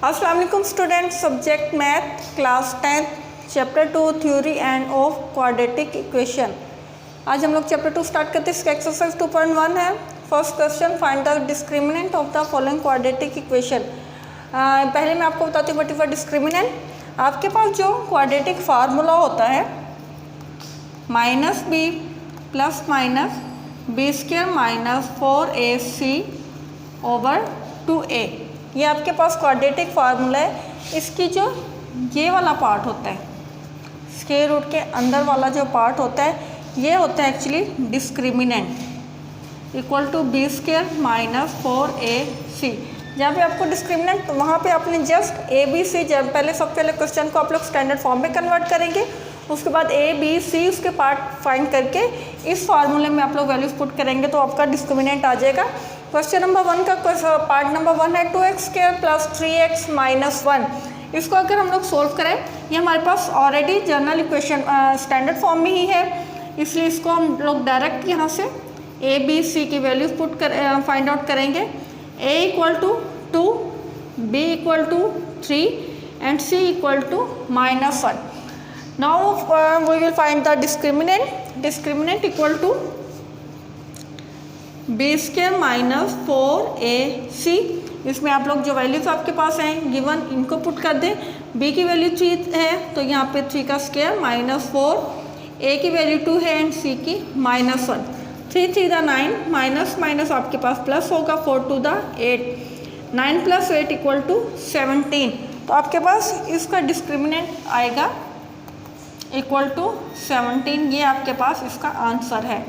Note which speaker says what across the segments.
Speaker 1: अस्सलाम वालेकुम student, subject math, class 10, chapter 2 theory end of quadratic equation. आज हम लोग चैप्टर 2 स्टार्ट करते हैं। इसका एक्सरसाइज 2.1 है। First question, find the discriminant of the following quadratic equation. पहले मैं आपको बताती हूँ व्हाट इज द डिस्क्रिमिनेंट। आपके पास जो क्वाड्रेटिक फार्मूला होता है -b plus minus b square minus 4ac over 2a, ये आपके पास क्वाड्रेटिक फार्मूला है। इसकी जो ये वाला पार्ट होता है, स्क्वायर रूट के अंदर वाला जो पार्ट होता है, ये होता है actually discriminant equal to b square minus 4ac। जहाँ पे आपको डिस्क्रिमिनेंट, वहाँ पे आपने जस्ट ए बी सी, जब पहले क्वेश्चन को आप लोग स्टैंडर्ड फॉर्म में कन्वर्ट करेंगे, उसके बाद ए बी सी उसके पार्ट फाइंड करके इस फार्मूले में आप लोग वैल्यूज पुट करेंगे तो आपका डिस्क्रिमिनेंट आ जाएगा। क्वेश्चन नंबर 1 का पार्ट नंबर 1 है 2x square plus 3x minus 1। इसको अगर हम लोग सोल्व करें, ये हमारे पास already general equation standard form में ही है, इसलिए इसको हम लोग डायरेक्ट यहाँ से ए बी सी की वैल्यूज पुट कर फाइंड आउट करेंगे। a equal to 2, b equal to 3 and c equal to minus 1। Now we will find the discriminant. Discriminant equal to b square minus 4ac। इसमें आप लोग जो values आपके पास हैं given, इनको पुट कर दें। b की वैल्यू 3 है तो यहाँ पे 3 का स्क्वायर माइनस 4, a की वैल्यू 2 है एंड c की माइनस 1। 3 3 द 9, माइनस माइनस आपके पास प्लस होगा, 4 2 द 8, 9 प्लस 8 इक्वल टू 17। तो आपके पास इसका डिस्क्रिमिनेंट आएगा इक्वल टू 17। ये आपके पास इसका आंसर है।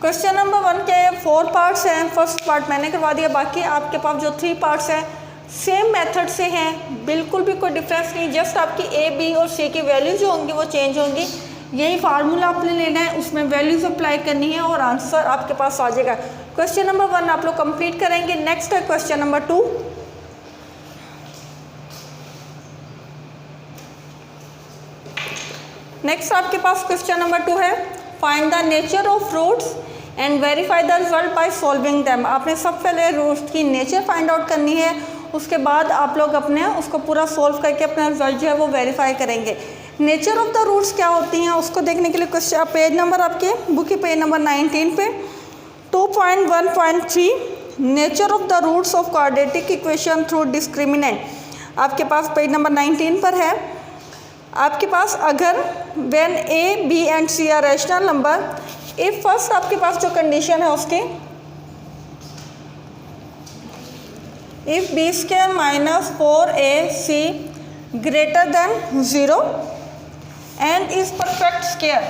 Speaker 1: क्वेश्चन नंबर 1 के 4 पार्ट्स हैं। फर्स्ट पार्ट मैंने करवा दिया, बाकी आपके पास जो 3 पार्ट्स हैं सेम मेथड से हैं, बिल्कुल भी कोई डिफरेंस नहीं। जस्ट आपकी ए बी और सी की वैल्यू जो होंगी वो चेंज होंगी। यही फार्मूला आपने लेना है, उसमें वैल्यूज अप्लाई करनी है और आंसर आपके पास आ जाएगा। क्वेश्चन नंबर 1 आप लोग कंप्लीट करेंगे। नेक्स्ट है क्वेश्चन नंबर 2। नेक्स्ट आपके पास क्वेश्चन नंबर 2 है, find the nature of roots and verify the result by solving them. आपने सब पहले रूट्स की नेचर फाइंड आउट करनी है, उसके बाद आप लोग अपने उसको पूरा सॉल्व करके अपना रिजल्ट जो है वो वेरीफाई करेंगे। नेचर ऑफ द रूट्स क्या होती हैं उसको देखने के लिए क्वेश्चन पेज नंबर आपके बुक की पेज नंबर 19 पे 2.1.3 nature of the roots of quadratic equation through discriminant आपके पास पेज नंबर 19 पर है। आपके पास अगर when a b and c are rational number, if first आपके पास जो कंडीशन है उसकी, if b square minus 4ac greater than 0 and is perfect square.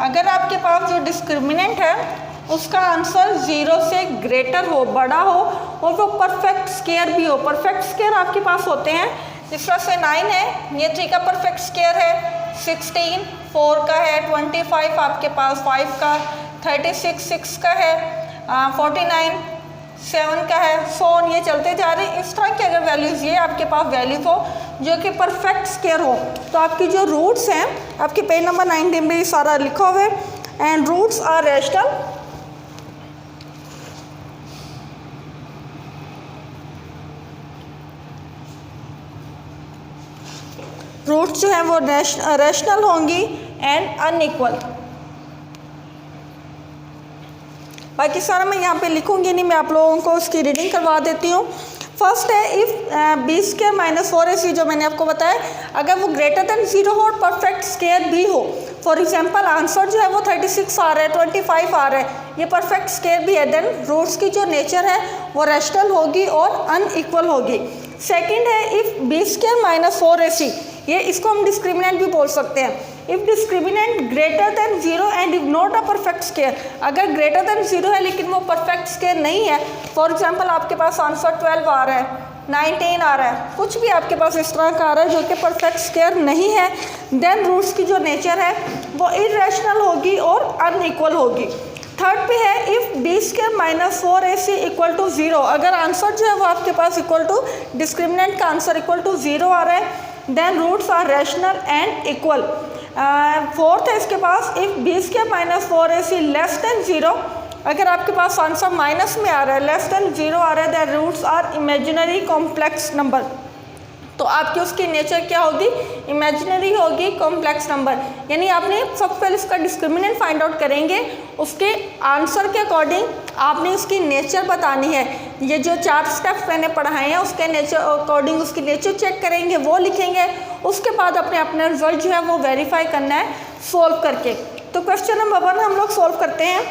Speaker 1: अगर आपके पास जो डिस्क्रिमिनेंट है उसका आंसर 0 से ग्रेटर हो, बड़ा हो और वो परफेक्ट स्क्वायर भी हो। परफेक्ट स्क्वायर आपके पास होते हैं, जिस तरह से 9 है, ये 3 का परफेक्ट स्क्वायर है, 16 4 का है, 25 आपके पास 5 का, 36 6 का है, 49 7 का है, सोन ये चलते जा रहे हैं। इस तरह की अगर वैल्यूज़ ये आपके पास वैल्यूज हो जो कि परफेक्ट स्क्वायर हो, तो आपकी जो रूट्स हैं आपके पेज नंबर 19 में सारा लिखा हुआ है। And roots are rational, roots जो है वो रैशनल होंगी एंड अनइक्वल। बाकी सारा मैं यहाँ पे लिखूंगी नहीं, मैं आप लोगों को उसकी रीडिंग करवा देती हूँ। फर्स्ट है, if B square minus 4ac जो मैंने आपको बताया, अगर वो ग्रेटर देन 0 हो और परफेक्ट स्क्वायर भी हो। फॉर एग्जांपल आंसर जो है वो 36 आ रहा है, 25 आ रहा है, ये परफेक्ट स्क्वायर भी है, देन रूट्स की जो नेचर है वो रैशनल होगी और अनइक्वल होगी। सेकेंड है, if B square minus 4ac, ये इसको हम डिस्क्रिमिनेंट भी बोल सकते हैं। If discriminant greater than 0 and if not a perfect square, अगर ग्रेटर देन 0 है लेकिन वो परफेक्ट स्क्वायर नहीं है, फॉर एग्जांपल आपके पास आंसर 12 आ रहा है, 19 आ रहा है, कुछ भी आपके पास इस तरह का आ रहा है जो कि परफेक्ट स्क्वायर नहीं है, देन रूट्स की जो नेचर है वो इरेशनल होगी और अनइक्वल होगी। थर्ड पे है, if B square minus 4ac equal to 0, अगर आंसर जो है वो आपके पास इक्वल टू डिस्क्रिमिनेंट का आंसर इक्वल टू 0 आ रहा है, then roots are rational and equal. Fourth है इसके पास, if B square minus 4ac less than 0 अगर आपके पास आंसर माइनस में आ रहा है, लेस देन 0 आ रहा है, that roots are imaginary complex number, तो आपकी उसकी नेचर क्या होगी, इमेजिनरी होगी, कॉम्प्लेक्स नंबर। यानी आपने सबसे पहले इसका डिस्क्रिमिनेंट फाइंड आउट करेंगे, उसके आंसर के अकॉर्डिंग आपने उसकी नेचर बतानी है। ये जो 4 स्टेप्स मैंने पढ़ाए हैं उसके नेचर अकॉर्डिंग उसकी नेचर चेक करेंगे, वो लिखेंगे, उसके बाद अपना रिजल्ट जो है वो वेरीफाई करना है सोल्व करके। तो क्वेश्चन नंबर 1 हम लोग सोल्व करते हैं।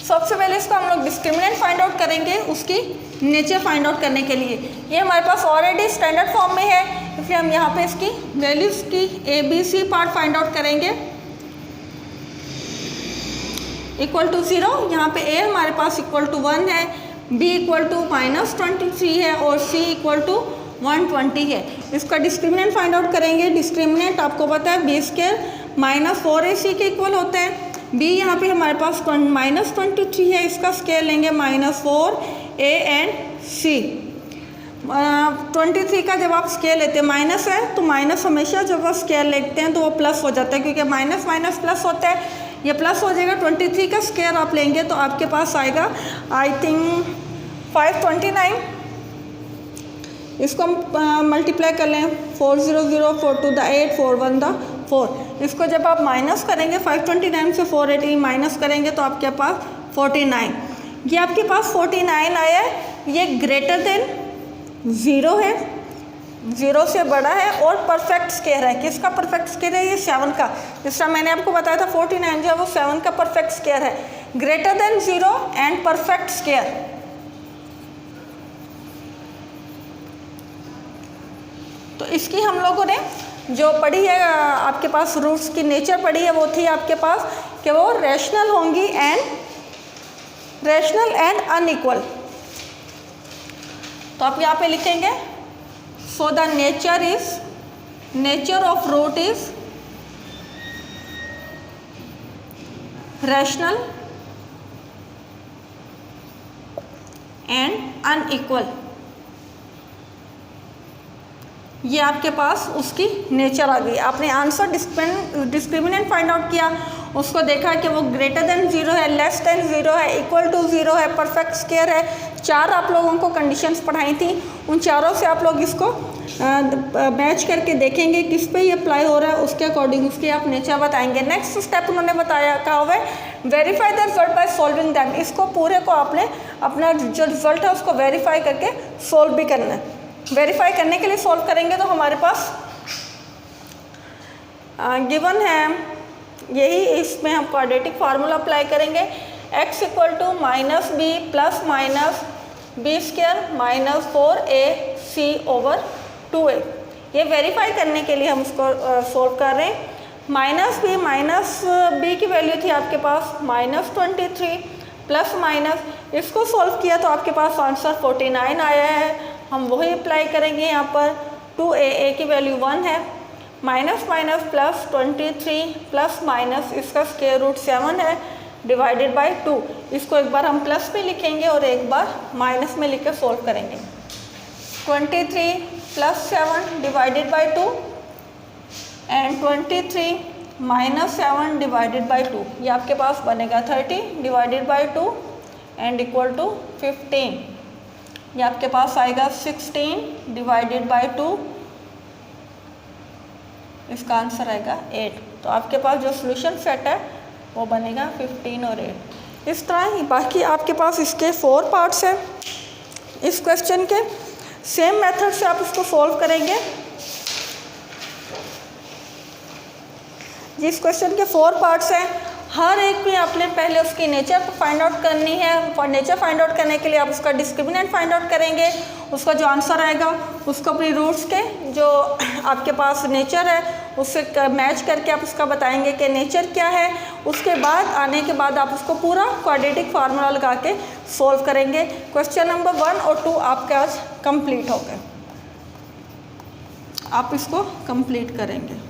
Speaker 1: सबसे पहले इसको हम लोग डिस्क्रिमिनेंट फाइंड आउट करेंगे उसकी नेचर फाइंड आउट करने के लिए। ये हमारे पास ऑलरेडी स्टैंडर्ड फॉर्म में है, इसलिए हम यहाँ पे इसकी वैल्यूज़ की ABC पार्ट फाइंड आउट करेंगे। इक्वल टू 0, यहाँ पे A हमारे पास इक्वल टू 1 है, B इक्वल टू -23 है और C इक्वल टू 120 है। इसका डिस्क्रिमिनेंट फाइंड आउट करेंगे। डिस्क्रिमिनेंट आपको पता है B² -4AC के इक्वल होता है। B यहाँ पे हमारे पास -23 है, इसका स्केयर लेंगे -4A एंड C। 23 का जब आप स्केयर लेते हैं, माइनस है तो माइनस हमेशा जब आप स्केयर लेते हैं तो वो प्लस हो जाता है, क्योंकि माइनस माइनस प्लस होता है, ये प्लस हो जाएगा। 23 का स्केयर आप लेंगे तो आपके पास आएगा आई थिंक 529। इसको हम मल्टीप्लाई कर लें, 4 0 0 4 2 द 8 4 1 द 4। इसको जब आप माइनस करेंगे 529 से 480 माइनस करेंगे तो आपके पास 49। ये आपके पास 49 आया है, ये ग्रेटर देन 0 है, 0 से बड़ा है और परफेक्ट स्केयर है। किसका परफेक्ट स्केयर है, ये 7 का। जिस तरह मैंने आपको बताया था 49 जो है वो 7 का परफेक्ट स्केयर है। Greater than 0 and perfect square. तो इसकी हम लोगों ने जो पढ़ी है, आपके पास रूट्स की नेचर पढ़ी है, वो थी आपके पास कि वो रैशनल होंगी एंड अनइक्वल। तो आप यहाँ पे लिखेंगे, so the nature of root is rational and unequal. ये आपके पास उसकी नेचर आ गई। आपने आंसर डिस्क्रिमिनेंट फाइंड आउट किया, उसको देखा कि वो ग्रेटर देन 0 है, लेस देन 0 है, इक्वल टू 0 है, परफेक्ट स्केयर है। 4 आप लोगों को कंडीशंस पढ़ाई थी, उन चारों से आप लोग इसको मैच करके देखेंगे किस पे ये अप्लाई हो रहा है, उसके अकॉर्डिंग उसकी आप नेचर बताएंगे। नेक्स्ट स्टेप उन्होंने बताया कहा हुआ है verify the result by solving them. इसको पूरे को आपने अपना जो रिजल्ट है उसको वेरीफाई करके सोल्व भी करना है। वेरीफाई करने के लिए सॉल्व करेंगे तो हमारे पास गिवन है यही, इसमें हम क्वाड्रेटिक फार्मूला अप्लाई करेंगे। x equal to -b plus minus b² -4ac over 2a। ये वेरीफाई करने के लिए हम उसको सोल्व कर रहे हैं। -b की वैल्यू थी आपके पास -23 प्लस माइनस, इसको सोल्व किया तो आपके पास आंसर 49 आया है। हम वही अप्लाई करेंगे यहाँ पर। 2a की वैल्यू 1 है, minus minus plus 23 plus minus इसका स्क्वायर रूट 7 है डिवाइडेड बाय 2। इसको एक बार हम प्लस में लिखेंगे और एक बार माइनस में लिख के सोल्व करेंगे। 23 plus 7 divided by 2 and 23 minus 7 divided by 2। ये आपके पास बनेगा 30 divided by 2 and equal to 15। ये आपके पास आएगा 16 डिवाइडेड बाय 2, इसका आंसर आएगा 8। तो आपके पास जो सॉल्यूशन सेट है वो बनेगा 15 और 8। इस तरह ही बाकी आपके पास इसके 4 पार्ट्स हैं। इस क्वेश्चन के सेम मेथड से आप इसको सॉल्व करेंगे। जिस क्वेश्चन के 4 पार्ट्स हैं, हर एक में आपने पहले उसकी नेचर फाइंड आउट करनी है। और नेचर फाइंड आउट करने के लिए आप उसका डिस्क्रिमिनेंट फाइंड आउट करेंगे, उसका जो आंसर आएगा उसको अपनी रूट्स के जो आपके पास नेचर है उससे मैच करके आप उसका बताएंगे कि नेचर क्या है। उसके बाद आने के बाद आप उसको पूरा क्वाड्रेटिक फार्मूला लगा के सोल्व करेंगे। क्वेश्चन नंबर 1 और 2 आपके आज कंप्लीट हो गए, आप इसको कंप्लीट करेंगे।